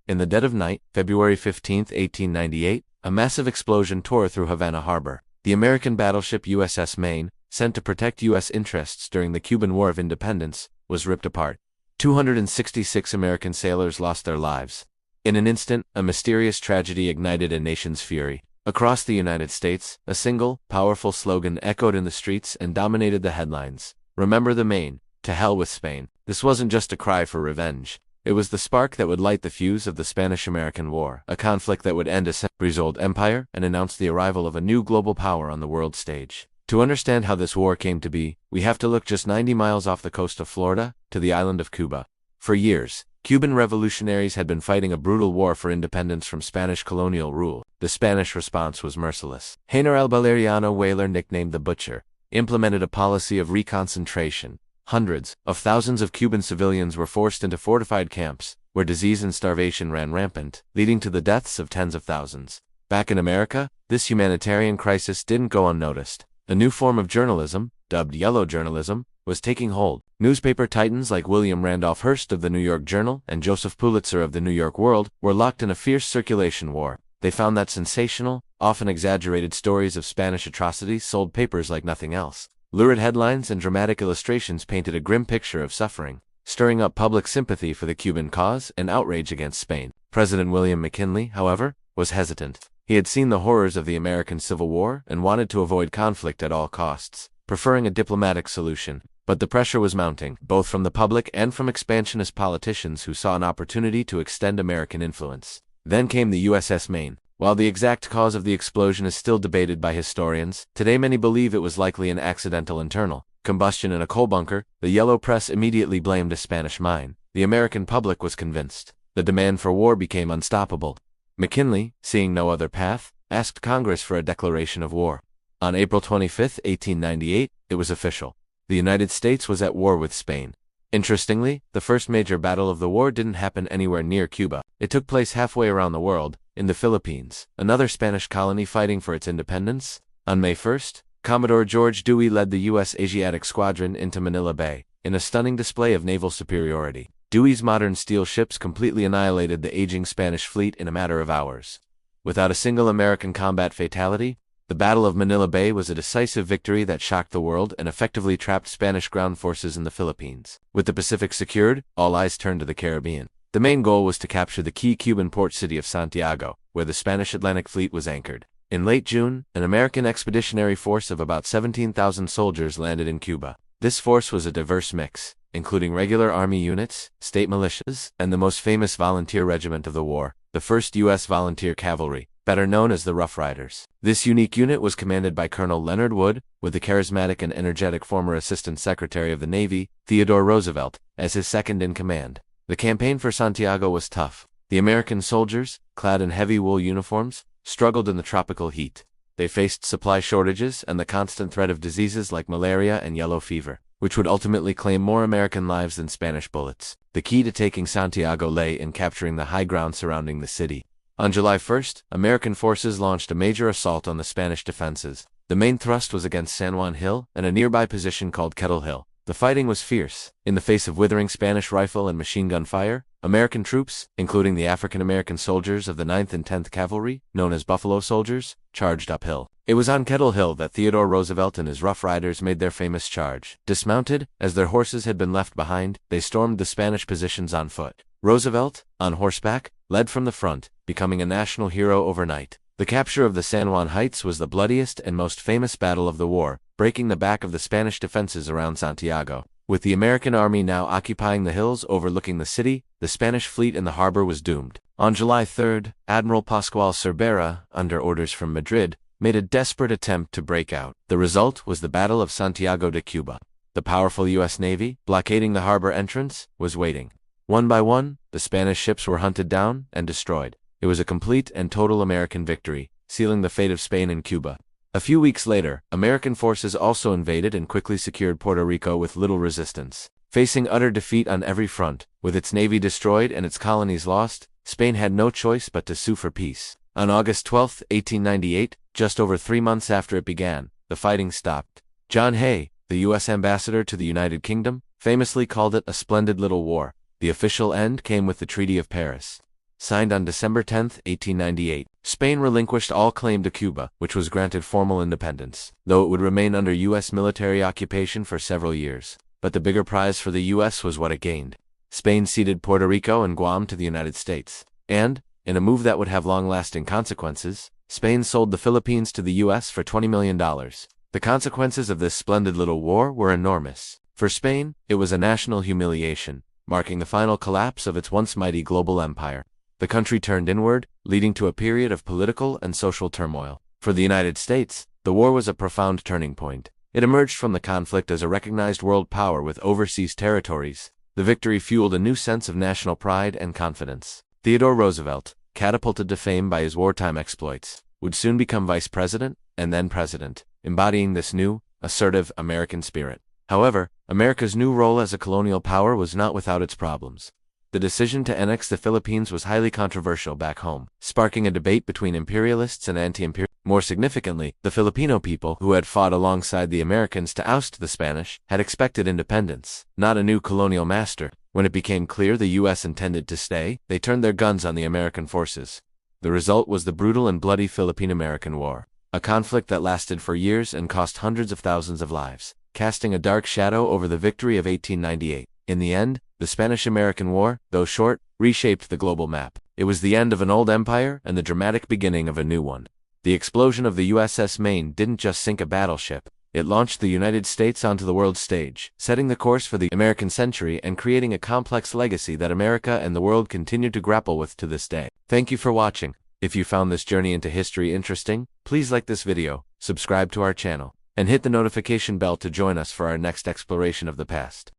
In the dead of night, February 15, 1898, a massive explosion tore through Havana Harbor. The American battleship USS Maine, sent to protect U.S. interests during the Cuban War of Independence, was ripped apart. 266 American sailors lost their lives. In an instant, a mysterious tragedy ignited a nation's fury. Across the United States, a single, powerful slogan echoed in the streets and dominated the headlines. Remember the Maine, to hell with Spain. This wasn't just a cry for revenge. It was the spark that would light the fuse of the Spanish-American War, a conflict that would end a centuries-old empire and announce the arrival of a new global power on the world stage. To understand how this war came to be, we have to look just 90 miles off the coast of Florida, to the island of Cuba. For years, Cuban revolutionaries had been fighting a brutal war for independence from Spanish colonial rule. The Spanish response was merciless. General Valeriano Weyler, nicknamed the Butcher, implemented a policy of reconcentration. Hundreds of thousands of Cuban civilians were forced into fortified camps, where disease and starvation ran rampant, leading to the deaths of tens of thousands. Back in America, this humanitarian crisis didn't go unnoticed. A new form of journalism, dubbed yellow journalism, was taking hold. Newspaper titans like William Randolph Hearst of the New York Journal and Joseph Pulitzer of the New York World were locked in a fierce circulation war. They found that sensational, often exaggerated stories of Spanish atrocities sold papers like nothing else. Lurid headlines and dramatic illustrations painted a grim picture of suffering, stirring up public sympathy for the Cuban cause and outrage against Spain. President William McKinley, however, was hesitant. He had seen the horrors of the American Civil War and wanted to avoid conflict at all costs, preferring a diplomatic solution. But the pressure was mounting, both from the public and from expansionist politicians who saw an opportunity to extend American influence. Then came the USS Maine. While the exact cause of the explosion is still debated by historians, today many believe it was likely an accidental internal combustion in a coal bunker. The yellow press immediately blamed a Spanish mine. The American public was convinced. The demand for war became unstoppable. McKinley, seeing no other path, asked Congress for a declaration of war. On April 25, 1898, it was official. The United States was at war with Spain. Interestingly, the first major battle of the war didn't happen anywhere near Cuba. It took place halfway around the world, in the Philippines, another Spanish colony fighting for its independence. On May 1st, Commodore George Dewey led the U.S. Asiatic Squadron into Manila Bay, in a stunning display of naval superiority. Dewey's modern steel ships completely annihilated the aging Spanish fleet in a matter of hours. Without a single American combat fatality, the Battle of Manila Bay was a decisive victory that shocked the world and effectively trapped Spanish ground forces in the Philippines. With the Pacific secured, all eyes turned to the Caribbean. The main goal was to capture the key Cuban port city of Santiago, where the Spanish Atlantic Fleet was anchored. In late June, an American expeditionary force of about 17,000 soldiers landed in Cuba. This force was a diverse mix, including regular army units, state militias, and the most famous volunteer regiment of the war, the 1st U.S. Volunteer Cavalry, better known as the Rough Riders. This unique unit was commanded by Colonel Leonard Wood, with the charismatic and energetic former Assistant Secretary of the Navy, Theodore Roosevelt, as his second in command. The campaign for Santiago was tough. The American soldiers, clad in heavy wool uniforms, struggled in the tropical heat. They faced supply shortages and the constant threat of diseases like malaria and yellow fever, which would ultimately claim more American lives than Spanish bullets. The key to taking Santiago lay in capturing the high ground surrounding the city. On July 1st, American forces launched a major assault on the Spanish defenses. The main thrust was against San Juan Hill and a nearby position called Kettle Hill. The fighting was fierce. In the face of withering Spanish rifle and machine gun fire, American troops, including the African-American soldiers of the 9th and 10th Cavalry, known as Buffalo Soldiers, charged uphill. It was on Kettle Hill that Theodore Roosevelt and his Rough Riders made their famous charge. Dismounted, as their horses had been left behind, they stormed the Spanish positions on foot. Roosevelt, on horseback, led from the front, becoming a national hero overnight. The capture of the San Juan Heights was the bloodiest and most famous battle of the war, breaking the back of the Spanish defenses around Santiago. With the American army now occupying the hills overlooking the city, the Spanish fleet in the harbor was doomed. On July 3rd, Admiral Pascual Cervera, under orders from Madrid, made a desperate attempt to break out. The result was the Battle of Santiago de Cuba. The powerful U.S. Navy, blockading the harbor entrance, was waiting. One by one, the Spanish ships were hunted down and destroyed. It was a complete and total American victory, sealing the fate of Spain and Cuba. A few weeks later, American forces also invaded and quickly secured Puerto Rico with little resistance. Facing utter defeat on every front, with its navy destroyed and its colonies lost, Spain had no choice but to sue for peace. On August 12, 1898, just over 3 months after it began, the fighting stopped. John Hay, the U.S. ambassador to the United Kingdom, famously called it a splendid little war. The official end came with the Treaty of Paris. signed on December 10, 1898. Spain relinquished all claim to Cuba, which was granted formal independence, though it would remain under U.S. military occupation for several years. But the bigger prize for the U.S. was what it gained. Spain ceded Puerto Rico and Guam to the United States. And, in a move that would have long-lasting consequences, Spain sold the Philippines to the U.S. for $20 million. The consequences of this splendid little war were enormous. For Spain, it was a national humiliation, marking the final collapse of its once mighty global empire. The country turned inward, leading to a period of political and social turmoil. For the United States, the war was a profound turning point. It emerged from the conflict as a recognized world power with overseas territories. The victory fueled a new sense of national pride and confidence. Theodore Roosevelt, catapulted to fame by his wartime exploits, would soon become vice president and then president, embodying this new, assertive American spirit. However, America's new role as a colonial power was not without its problems. The decision to annex the Philippines was highly controversial back home, sparking a debate between imperialists and anti-imperialists. More significantly, the Filipino people, who had fought alongside the Americans to oust the Spanish, had expected independence, not a new colonial master. When it became clear the U.S. intended to stay, they turned their guns on the American forces. The result was the brutal and bloody Philippine-American War, a conflict that lasted for years and cost hundreds of thousands of lives, casting a dark shadow over the victory of 1898. In the end, the Spanish-American War, though short, reshaped the global map. It was the end of an old empire and the dramatic beginning of a new one. The explosion of the USS Maine didn't just sink a battleship, it launched the United States onto the world stage, setting the course for the American century and creating a complex legacy that America and the world continue to grapple with to this day. Thank you for watching. If you found this journey into history interesting, please like this video, subscribe to our channel, and hit the notification bell to join us for our next exploration of the past.